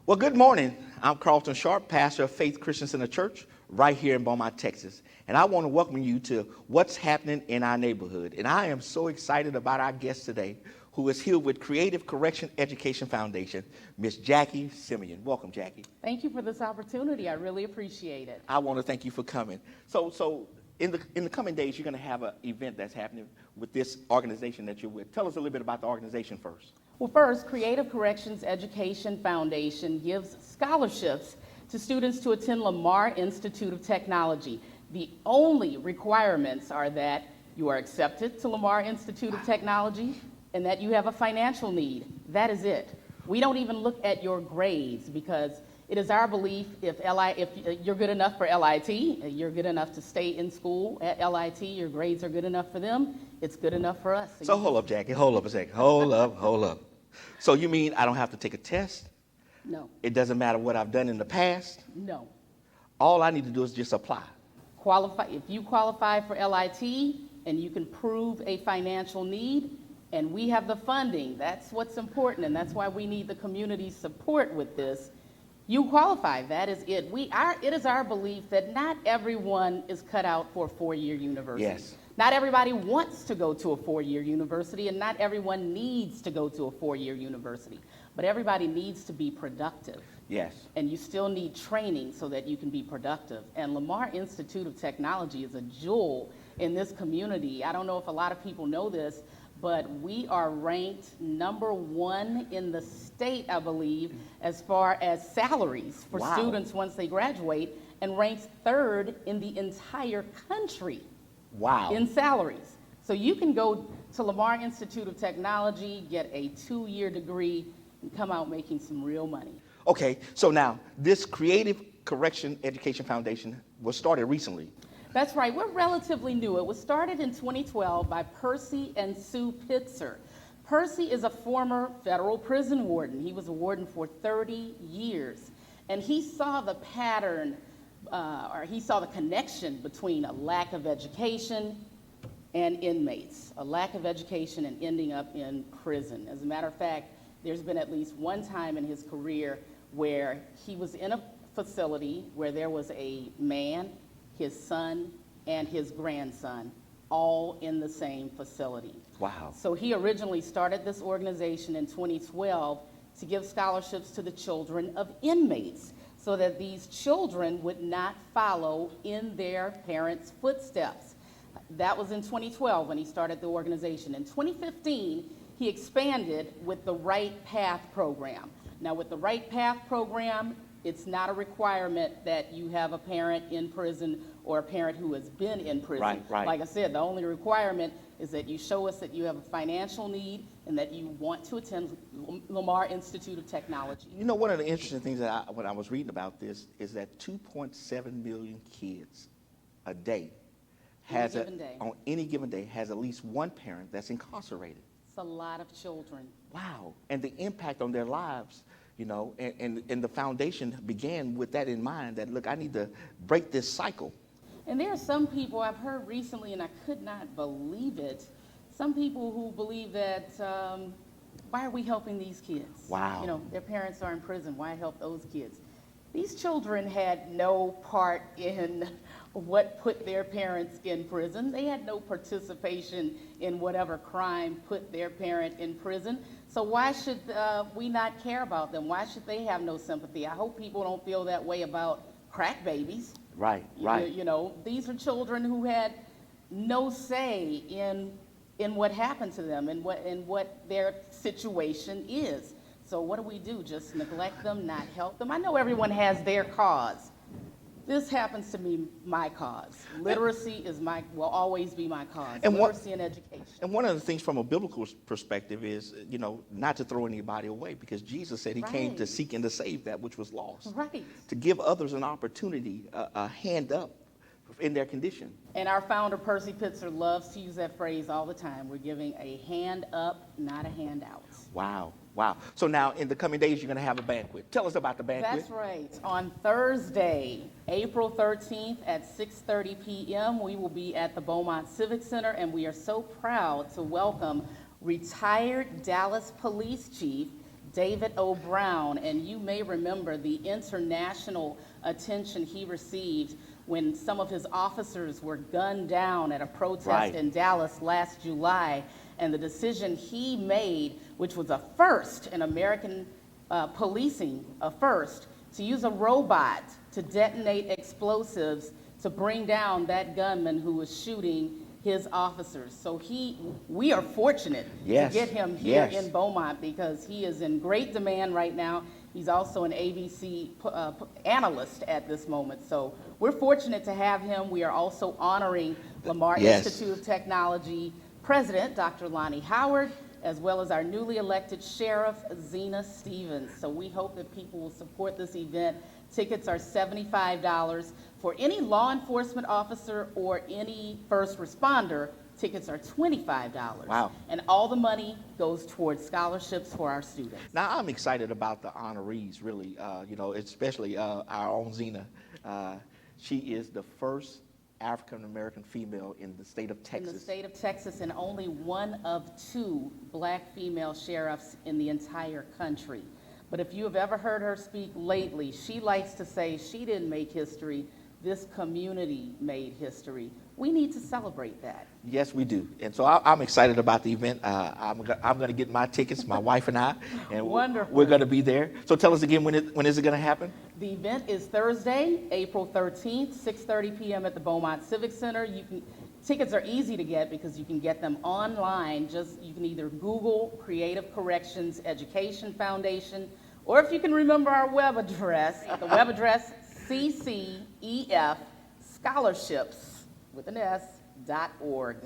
Well, good morning. I'm Carlton Sharp, pastor of Faith Christian Center Church right here in Beaumont, Texas. And I want to welcome you to what's happening in our neighborhood. And I am so excited about our guest today, who is here with Creative Correction Education Foundation, Miss Jackie Simien. Welcome, Jackie. Thank you for this opportunity. I really appreciate it. I want to thank you for coming. So in the coming days, you're going to have an event that's happening with this organization that you're with. Tell us a little bit about the organization first. Well, first, Creative Corrections Education Foundation gives scholarships to students to attend Lamar Institute of Technology. The only requirements are that you are accepted to Lamar Institute of Technology and that you have a financial need. That is it. We don't even look at your grades because it is our belief if you're good enough for LIT, you're good enough to stay in school at LIT, your grades are good enough for them, it's good enough for us. So hold up, Jackie. Hold up a second. Hold up. So you mean I don't have to take a test? No. It doesn't matter what I've done in the past? No. All I need to do is just apply. If you qualify for LIT and you can prove a financial need, and we have the funding, that's what's important, and that's why we need the community's support with this. You qualify, that is it. It is our belief that not everyone is cut out for a four-year university. Yes. Not everybody wants to go to a four-year university, and not everyone needs to go to a four-year university. But everybody needs to be productive. Yes. And you still need training so that you can be productive. And Lamar Institute of Technology is a jewel in this community. I don't know if a lot of people know this, but we are ranked #1 in the state, I believe, as far as salaries for students once they graduate, and ranked 3rd in the entire country in salaries. So you can go to Lamar Institute of Technology, get a 2-year degree, and come out making some real money. Okay, so now this Creative Correction Education Foundation was started recently. That's right, we're relatively new. It was started in 2012 by Percy and Sue Pitzer. Percy is a former federal prison warden. He was a warden for 30 years. And he saw the pattern, or he saw the connection between a lack of education and inmates, a lack of education and ending up in prison. As a matter of fact, there's been at least one time in his career where he was in a facility where there was a man, his son, and his grandson, all in the same facility. Wow. So he originally started this organization in 2012 to give scholarships to the children of inmates so that these children would not follow in their parents' footsteps. That was in 2012 when he started the organization. In 2015, he expanded with the Right Path program. Now, with the Right Path program, it's not a requirement that you have a parent in prison or a parent who has been in prison. Right. Like I said, the only requirement is that you show us that you have a financial need and that you want to attend Lamar Institute of Technology. You know, one of the interesting things that when I was reading about this is that 2.7 million kids a day on any given day has at least one parent that's incarcerated. It's a lot of children. Wow. And the impact on their lives, you know, and the foundation began with that in mind, that, look, I need to break this cycle. And there are some people I've heard recently, and I could not believe it, some people who believe that, why are we helping these kids? Wow. You know, their parents are in prison, why help those kids? These children had no part in what put their parents in prison. They had no participation in whatever crime put their parent in prison. So why should we not care about them? Why should they have no sympathy? I hope people don't feel that way about crack babies. Right. You know, these are children who had no say in what happened to them and what their situation is. So what do? Just neglect them, not help them? I know everyone has their cause. This happens to be my cause. Literacy will always be my cause. And literacy and education. And one of the things from a biblical perspective is, you know, not to throw anybody away, because Jesus said he came to seek and to save that which was lost. Right. To give others an opportunity, a hand up in their condition. And our founder, Percy Pitzer, loves to use that phrase all the time. We're giving a hand up, not a handout. Wow. So now in the coming days, you're going to have a banquet. Tell us about the banquet. That's right. On Thursday, April 13th at 6:30 p.m., we will be at the Beaumont Civic Center, and we are so proud to welcome retired Dallas Police Chief David O. Brown, and you may remember the international attention he received when some of his officers were gunned down at a protest Right. in Dallas last July, and the decision he made, which was a first in American policing, a first, to use a robot to detonate explosives to bring down that gunman who was shooting his officers. So we are fortunate Yes, to get him here yes. in Beaumont because he is in great demand right now. He's also an ABC analyst at this moment. So we're fortunate to have him. We are also honoring Lamar Yes. Institute of Technology President, Dr. Lonnie Howard, as well as our newly elected Sheriff, Zena Stevens. So we hope that people will support this event. Tickets are $75. For any law enforcement officer or any first responder, tickets are $25. Wow. And all the money goes towards scholarships for our students. Now, I'm excited about the honorees, really, especially our own Zena. She is the first African-American female in the state of In Texas. the state of Texas, and only one of 2 black female sheriffs in the entire country. But if you have ever heard her speak lately, she likes to say she didn't make history, this community made history. We need to celebrate that. Yes, we do. And so I'm excited about the event. I'm going to get my tickets, my wife and I, and Wonderful. we're going to be there. So tell us again, when is it going to happen? The event is Thursday, April 13th, 6:30 p.m. at the Beaumont Civic Center. Tickets are easy to get because you can get them online. You can either Google Creative Corrections Education Foundation, or if you can remember our web address, the web address CCEF Scholarships with an S.org.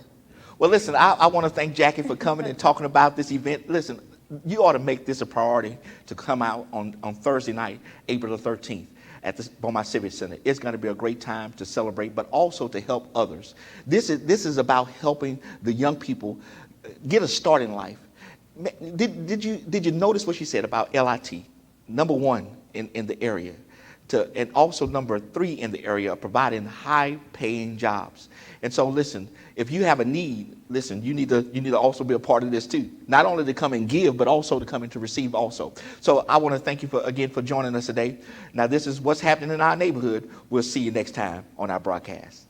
Well, listen, I want to thank Jackie for coming and talking about this event. Listen, you ought to make this a priority to come out on Thursday night, April the 13th, at the Beaumont Civic Center. It's going to be a great time to celebrate, but also to help others. This is about helping the young people get a start in life. Did you notice what she said about LIT? Number 1 in the area. And also number 3 in the area of providing high-paying jobs. And so, listen, if you have a need, listen, you need to also be a part of this too. Not only to come and give, but also to come and to receive also. So I want to thank you again for joining us today. Now, this is what's happening in our neighborhood. We'll see you next time on our broadcast.